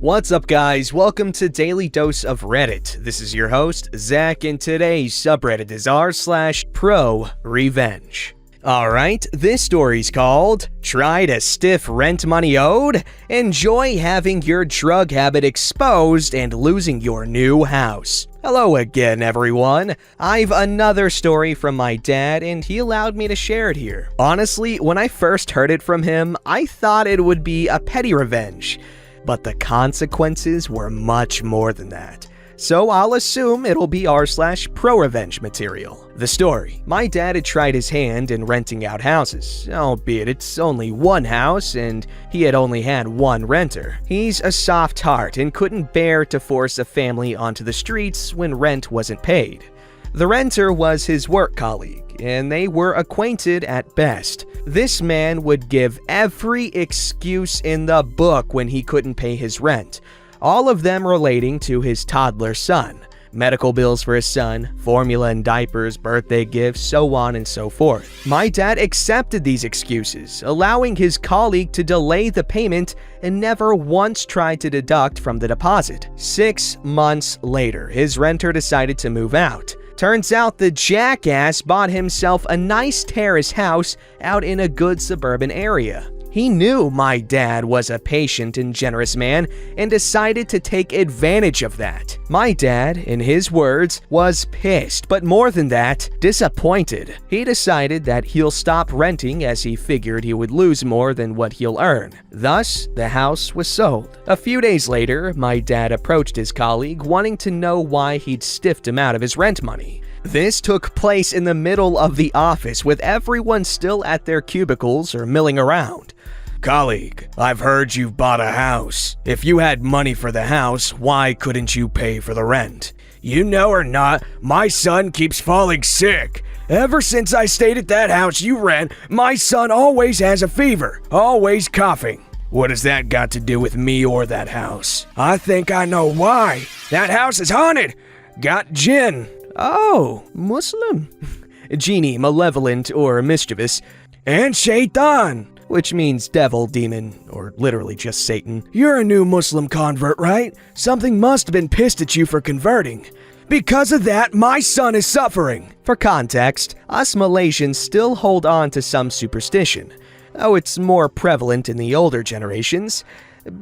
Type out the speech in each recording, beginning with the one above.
What's up, guys? Welcome to Daily Dose of Reddit. This is your host, Zach, and today's subreddit is r/ProRevenge. Alright, this story's called Tried a Stiff Rent Money Owed? Enjoy having your drug habit exposed and losing your new house. Hello again, everyone. I've another story from my dad, and he allowed me to share it here. Honestly, when I first heard it from him, I thought it would be a petty revenge. But the consequences were much more than that. So I'll assume it'll be r/ProRevenge material. The story. My dad had tried his hand in renting out houses, albeit it's only one house and he had only had one renter. He's a soft heart and couldn't bear to force a family onto the streets when rent wasn't paid. The renter was his work colleague, and they were acquainted at best. This man would give every excuse in the book when he couldn't pay his rent, all of them relating to his toddler son. Medical bills for his son, formula and diapers, birthday gifts, so on and so forth. My dad accepted these excuses, allowing his colleague to delay the payment and never once tried to deduct from the deposit. 6 months later, his renter decided to move out. Turns out the jackass bought himself a nice terrace house out in a good suburban area. He knew my dad was a patient and generous man and decided to take advantage of that. My dad, in his words, was pissed, but more than that, disappointed. He decided that he'll stop renting as he figured he would lose more than what he'll earn. Thus, the house was sold. A few days later, my dad approached his colleague wanting to know why he'd stiffed him out of his rent money. This took place in the middle of the office with everyone still at their cubicles or milling around. Colleague, I've heard you've bought a house. If you had money for the house, why couldn't you pay for the rent? You know or not, my son keeps falling sick. Ever since I stayed at that house you rent, my son always has a fever, always coughing. What has that got to do with me or that house? I think I know why. That house is haunted. Got jinn. Oh, Muslim. Genie, malevolent, or mischievous. And shaitan, which means devil, demon, or literally just Satan. You're a new Muslim convert, right? Something must have been pissed at you for converting. Because of that, my son is suffering. For context, us Malaysians still hold on to some superstition, though it's more prevalent in the older generations.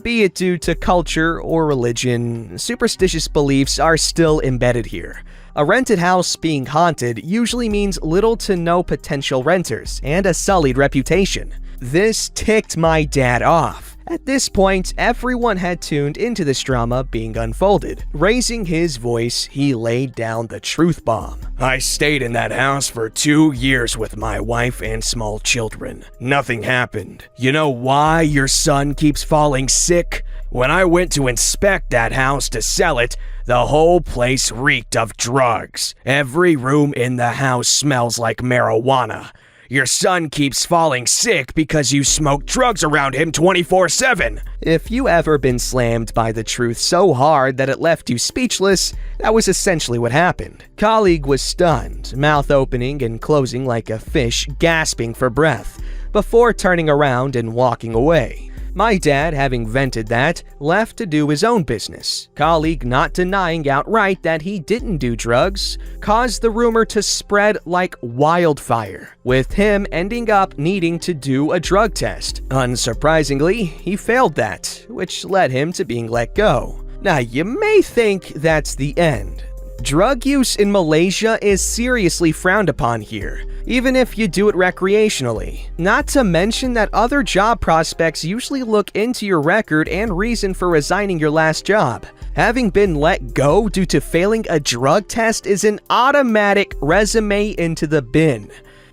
Be it due to culture or religion, superstitious beliefs are still embedded here. A rented house being haunted usually means little to no potential renters and a sullied reputation. This ticked my dad off. At this point, everyone had tuned into this drama being unfolded. Raising his voice, he laid down the truth bomb. I stayed in that house for 2 years with my wife and small children. Nothing happened. You know why your son keeps falling sick? When I went to inspect that house to sell it, the whole place reeked of drugs. Every room in the house smells like marijuana. Your son keeps falling sick because you smoke drugs around him 24/7. If you ever been slammed by the truth so hard that it left you speechless, that was essentially what happened. Colleague was stunned, mouth opening and closing like a fish, gasping for breath, before turning around and walking away. My dad, having vented that, left to do his own business. Colleague not denying outright that he didn't do drugs, caused the rumor to spread like wildfire, with him ending up needing to do a drug test. Unsurprisingly, he failed that, which led him to being let go. Now, you may think that's the end. Drug use in Malaysia is seriously frowned upon here, even if you do it recreationally. Not to mention that other job prospects usually look into your record and reason for resigning your last job. Having been let go due to failing a drug test is an automatic resume into the bin.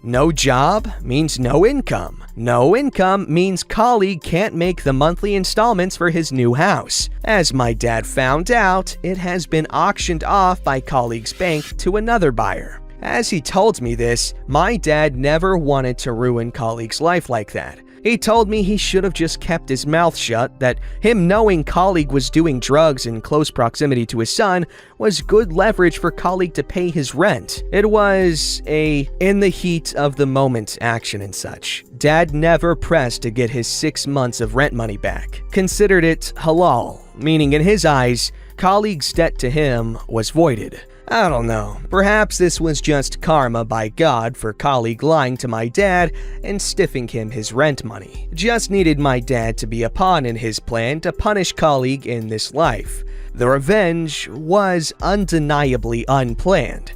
No job means no income. No income means colleague can't make the monthly installments for his new house. As my dad found out, it has been auctioned off by colleague's bank to another buyer. As he told me this, my dad never wanted to ruin colleague's life like that. He told me he should have just kept his mouth shut, that him knowing colleague was doing drugs in close proximity to his son was good leverage for colleague to pay his rent. It was a in the heat of the moment action and such. Dad never pressed to get his 6 months of rent money back. Considered it halal, meaning in his eyes, colleague's debt to him was voided. I don't know, perhaps this was just karma by God for colleague lying to my dad and stiffing him his rent money. Just needed my dad to be a pawn in his plan to punish colleague in this life. The revenge was undeniably unplanned,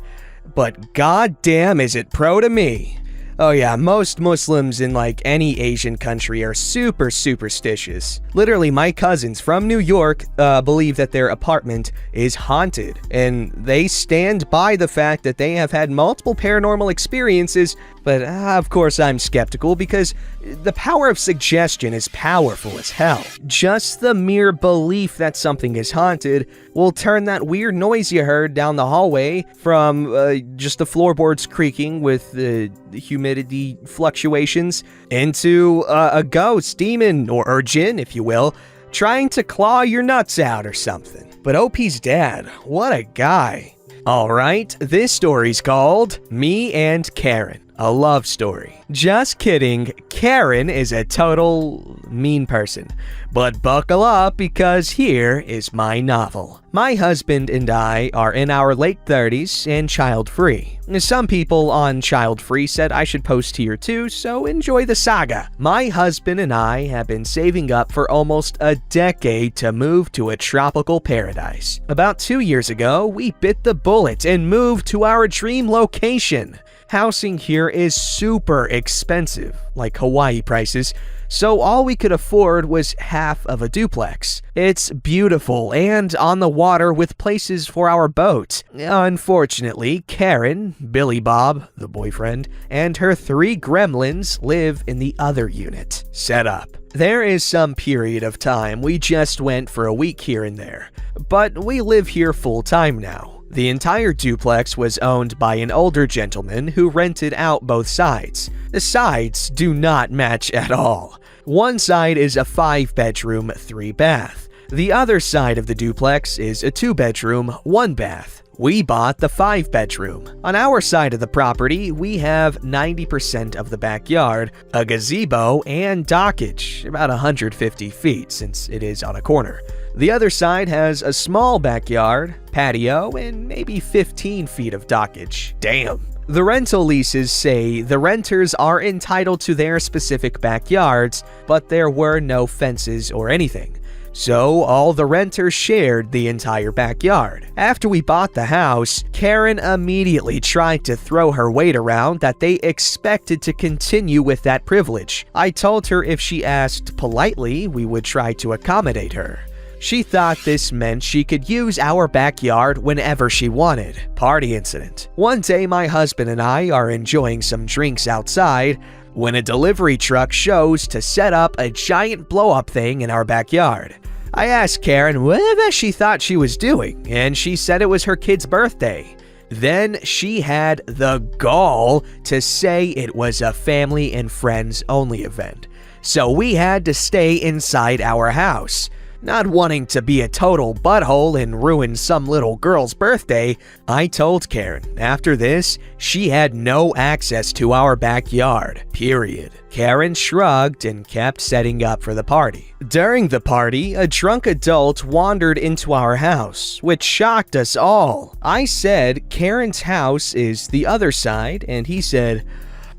but goddamn is it pro to me. Oh yeah, most Muslims in like any Asian country are super superstitious. Literally, my cousins from New York believe that their apartment is haunted, and they stand by the fact that they have had multiple paranormal experiences, but of course I'm skeptical because the power of suggestion is powerful as hell. Just the mere belief that something is haunted will turn that weird noise you heard down the hallway from just the floorboards creaking with the humidity fluctuations into a ghost, demon, or jinn, if you will, trying to claw your nuts out or something. But OP's dad, what a guy. Alright, this story's called Me and Karen. A love story. Just kidding, Karen is a total mean person. But buckle up because here is my novel. My husband and I are in our late 30s and child-free. Some people on child-free said I should post here too, so enjoy the saga. My husband and I have been saving up for almost a decade to move to a tropical paradise. About 2 years ago, we bit the bullet and moved to our dream location. Housing here is super expensive, like Hawaii prices, so all we could afford was half of a duplex. It's beautiful and on the water with places for our boat. Unfortunately, Karen, Billy Bob, the boyfriend, and her 3 gremlins live in the other unit. Set up. There is some period of time we just went for a week here and there, but we live here full time now. The entire duplex was owned by an older gentleman who rented out both sides. The sides do not match at all. One side is a 5-bedroom, 3-bath. The other side of the duplex is a 2-bedroom, 1-bath. We bought the 5-bedroom. On our side of the property, we have 90% of the backyard, a gazebo, and dockage, about 150 feet since it is on a corner. The other side has a small backyard, patio, and maybe 15 feet of dockage. Damn. The rental leases say the renters are entitled to their specific backyards, but there were no fences or anything. So all the renters shared the entire backyard. After we bought the house, Karen immediately tried to throw her weight around that they expected to continue with that privilege. I told her if she asked politely, we would try to accommodate her. She thought this meant she could use our backyard whenever she wanted. Party incident. One day my husband and I are enjoying some drinks outside when a delivery truck shows to set up a giant blow-up thing in our backyard. I asked Karen what she thought she was doing, and she said it was her kid's birthday. Then she had the gall to say it was a family and friends only event. So we had to stay inside our house. Not wanting to be a total butthole and ruin some little girl's birthday, I told Karen after this, she had no access to our backyard, period. Karen shrugged and kept setting up for the party. During the party, a drunk adult wandered into our house, which shocked us all. I said Karen's house is the other side, and he said,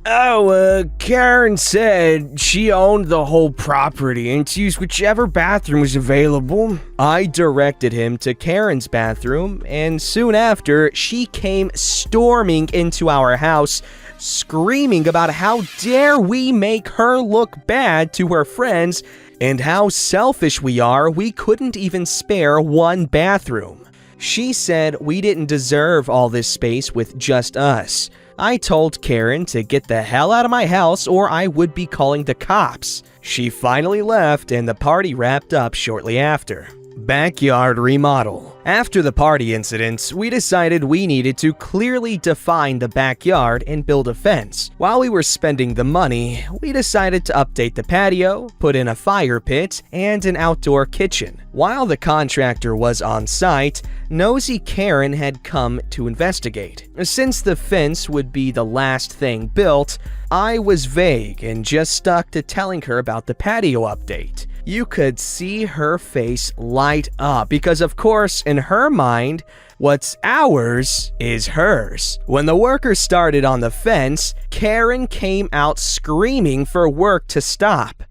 Karen said she owned the whole property and to use whichever bathroom was available. I directed him to Karen's bathroom, and soon after, she came storming into our house, screaming about how dare we make her look bad to her friends and how selfish we are we couldn't even spare one bathroom. She said we didn't deserve all this space with just us. I told Karen to get the hell out of my house or I would be calling the cops. She finally left and the party wrapped up shortly after. Backyard remodel. After the party incident, we decided we needed to clearly define the backyard and build a fence. While we were spending the money, we decided to update the patio, put in a fire pit, and an outdoor kitchen. While the contractor was on site, nosy Karen had come to investigate. Since the fence would be the last thing built, I was vague and just stuck to telling her about the patio update. You could see her face light up because, of course, in her mind, what's ours is hers. When the workers started on the fence, Karen came out screaming for work to stop.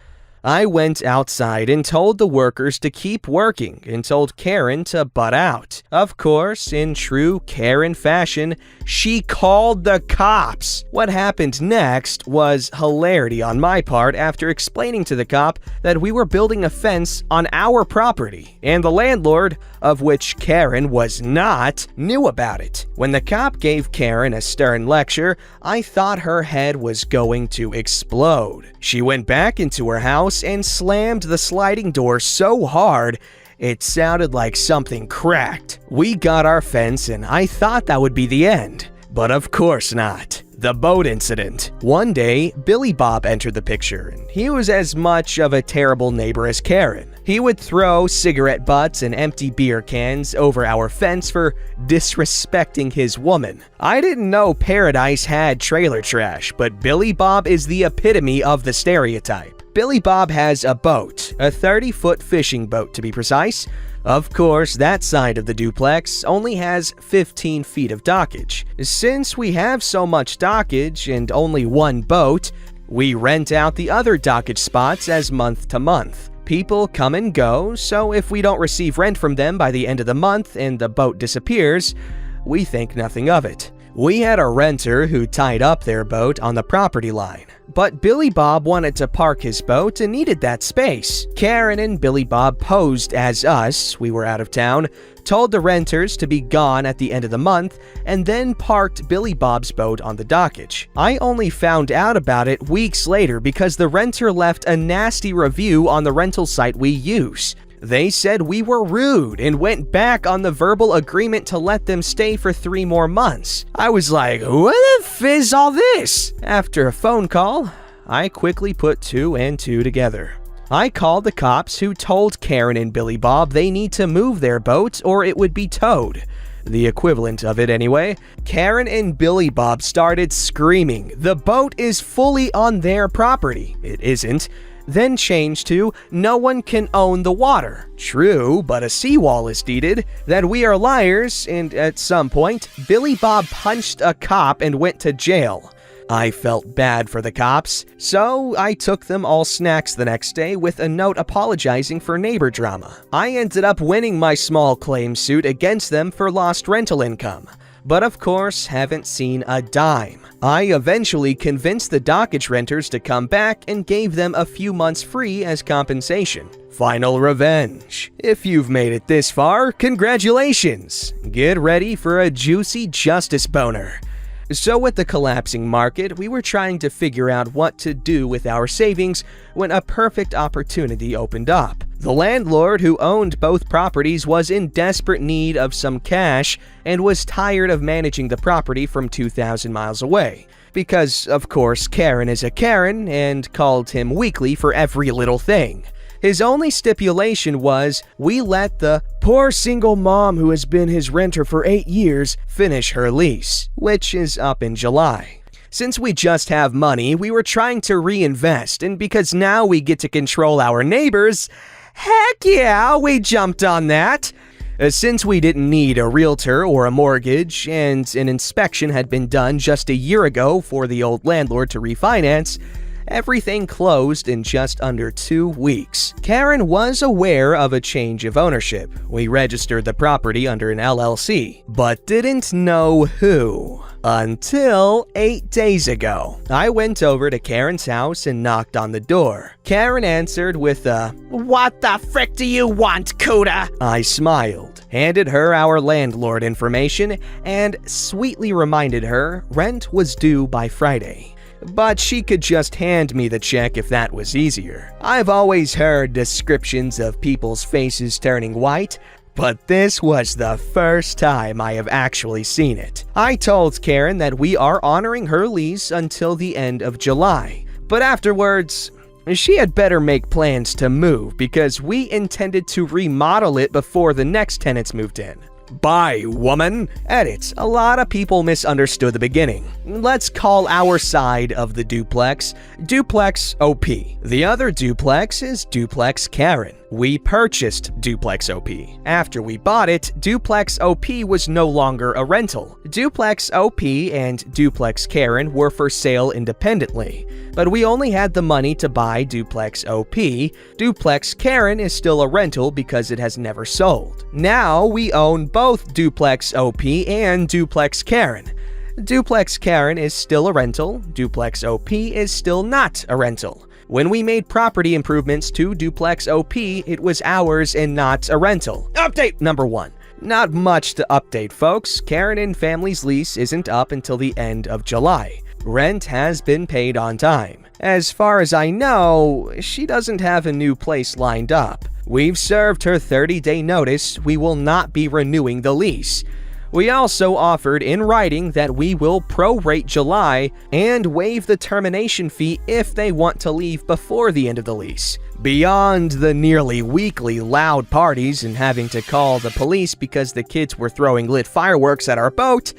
I went outside and told the workers to keep working and told Karen to butt out. Of course, in true Karen fashion, she called the cops. What happened next was hilarity on my part after explaining to the cop that we were building a fence on our property, and the landlord, of which Karen was not, knew about it. When the cop gave Karen a stern lecture, I thought her head was going to explode. She went back into her house and slammed the sliding door so hard it sounded like something cracked. We got our fence and I thought that would be the end, but of course not. The boat incident. One day, Billy Bob entered the picture, and he was as much of a terrible neighbor as Karen. He would throw cigarette butts and empty beer cans over our fence for disrespecting his woman. I didn't know Paradise had trailer trash, but Billy Bob is the epitome of the stereotype. Billy Bob has a boat, a 30-foot fishing boat to be precise. Of course, that side of the duplex only has 15 feet of dockage. Since we have so much dockage and only one boat, we rent out the other dockage spots as month to month. People come and go, so if we don't receive rent from them by the end of the month and the boat disappears, we think nothing of it. We had a renter who tied up their boat on the property line, but Billy Bob wanted to park his boat and needed that space. Karen and Billy Bob posed as us, we were out of town, told the renters to be gone at the end of the month, and then parked Billy Bob's boat on the dockage. I only found out about it weeks later because the renter left a nasty review on the rental site we use. They said we were rude and went back on the verbal agreement to let them stay for 3 more months. I was like, what the f is all this? After a phone call, I quickly put 2 and 2 together. I called the cops who told Karen and Billy Bob they need to move their boat or it would be towed. The equivalent of it anyway. Karen and Billy Bob started screaming, "The boat is fully on their property." It isn't. Then changed to, "No one can own the water." True, but a seawall is needed. That we are liars, and at some point, Billy Bob punched a cop and went to jail. I felt bad for the cops, so I took them all snacks the next day with a note apologizing for neighbor drama. I ended up winning my small claim suit against them for lost rental income, but of course haven't seen a dime. I eventually convinced the dockage renters to come back and gave them a few months free as compensation. Final revenge. If you've made it this far, congratulations! Get ready for a juicy justice boner. So with the collapsing market, we were trying to figure out what to do with our savings when a perfect opportunity opened up. The landlord who owned both properties was in desperate need of some cash and was tired of managing the property from 2,000 miles away. Because, of course, Karen is a Karen and called him weekly for every little thing. His only stipulation was we let the poor single mom who has been his renter for 8 years finish her lease, which is up in July. Since we just have money, we were trying to reinvest, and because now we get to control our neighbors, heck yeah, we jumped on that. Since we didn't need a realtor or a mortgage, and an inspection had been done just a year ago for the old landlord to refinance, everything closed in just under 2 weeks. Karen was aware of a change of ownership. We registered the property under an LLC, but didn't know who. Until 8 days ago. I went over to Karen's house and knocked on the door. Karen answered with a, "What the frick do you want, Cuda?" I smiled, handed her our landlord information, and sweetly reminded her rent was due by Friday. but she could just hand me the check if that was easier. I've always heard descriptions of people's faces turning white, but this was the first time I have actually seen it. I told Karen that we are honoring her lease until the end of July, but afterwards, she had better make plans to move because we intended to remodel it before the next tenants moved in. Bye, woman. Edit. A lot of people misunderstood the beginning. Let's call our side of the duplex Duplex OP. The other duplex is Duplex Karen. We purchased Duplex OP. After we bought it, Duplex OP was no longer a rental. Duplex OP and Duplex Karen were for sale independently, but we only had the money to buy Duplex OP. Duplex Karen is still a rental because it has never sold. Now we own both Duplex OP and Duplex Karen. Duplex Karen is still a rental, Duplex OP is still not a rental. When we made property improvements to Duplex OP, it was ours and not a rental. Update number 1. Not much to update, folks. Karen and family's lease isn't up until the end of July. Rent has been paid on time. As far as I know, she doesn't have a new place lined up. We've served her 30-day notice. We will not be renewing the lease. We also offered in writing that we will prorate July and waive the termination fee if they want to leave before the end of the lease. Beyond the nearly weekly loud parties and having to call the police because the kids were throwing lit fireworks at our boat,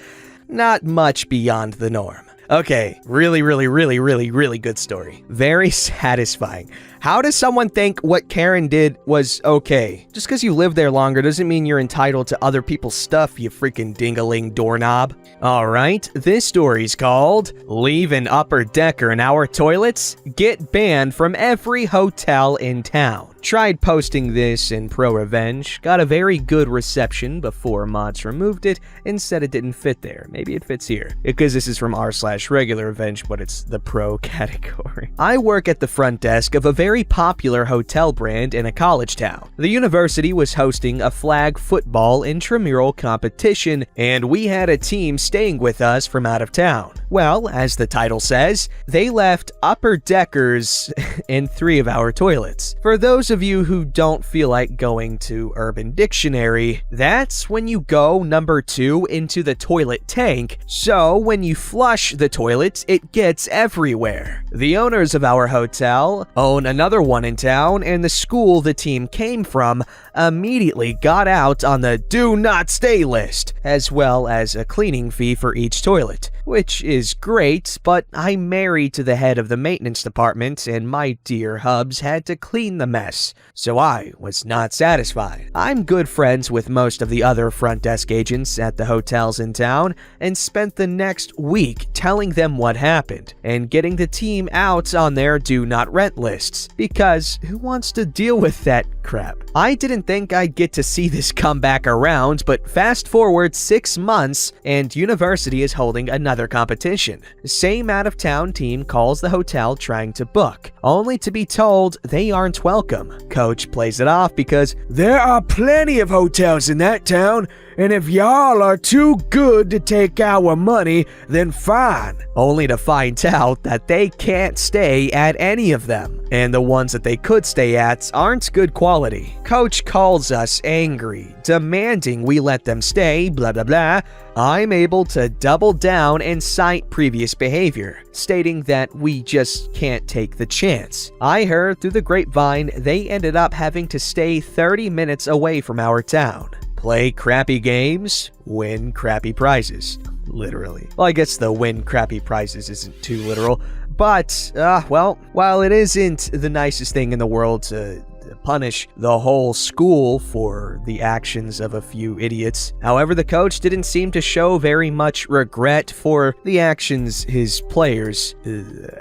not much beyond the norm. Okay, really good story. Very satisfying. How does someone think what Karen did was okay? Just because you live there longer doesn't mean you're entitled to other people's stuff, you freaking ding-a-ling doorknob. Alright, this story's called Leave an Upper Decker in Our Toilets? Get Banned from Every Hotel in Town. Tried posting this in ProRevenge, got a very good reception before mods removed it and said it didn't fit there. Maybe it fits here. Because this is from r/regular revenge, but it's the pro category. I work at the front desk of a very popular hotel brand in a college town. The university was hosting a flag football intramural competition, and we had a team staying with us from out of town. Well, as the title says, they left upper deckers in 3 of our toilets. For those of you who don't feel like going to Urban Dictionary, that's when you go number 2 into the toilet tank, so when you flush the toilet, it gets everywhere. The owners of our hotel own another one in town, and the school the team came from immediately got out on the do not stay list, as well as a cleaning fee for each toilet, which is great, but I'm married to the head of the maintenance department, and my dear hubs had to clean the mess, so I was not satisfied. I'm good friends with most of the other front desk agents at the hotels in town, and spent the next week telling them what happened, and getting the team out on their do not rent lists, because who wants to deal with that crap? I didn't think I'd get to see this come back around, but fast forward 6 months, and university is holding another competition. Same out-of-town team calls the hotel trying to book, only to be told they aren't welcome. Coach plays it off because there are plenty of hotels in that town, and if y'all are too good to take our money, then fine. Only to find out that they can't stay at any of them, and the ones that they could stay at aren't good quality. Coach calls us angry, demanding we let them stay, blah blah blah. I'm able to double down and cite previous behavior, stating that we just can't take the chance. I heard through the grapevine they ended up having to stay 30 minutes away from our town. Play crappy games, win crappy prizes. Literally. Well, I guess the win crappy prizes isn't too literal, but, well, while it isn't the nicest thing in the world to punish the whole school for the actions of a few idiots. However, the coach didn't seem to show very much regret for the actions his players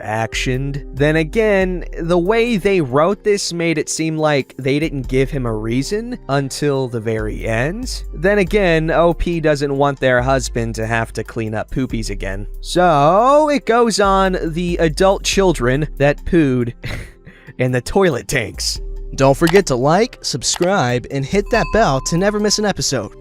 actioned. Then again, the way they wrote this made it seem like they didn't give him a reason until the very end. Then again, OP doesn't want their husband to have to clean up poopies again. So, it goes on the adult children that pooed in the toilet tanks. Don't forget to like, subscribe, and hit that bell to never miss an episode.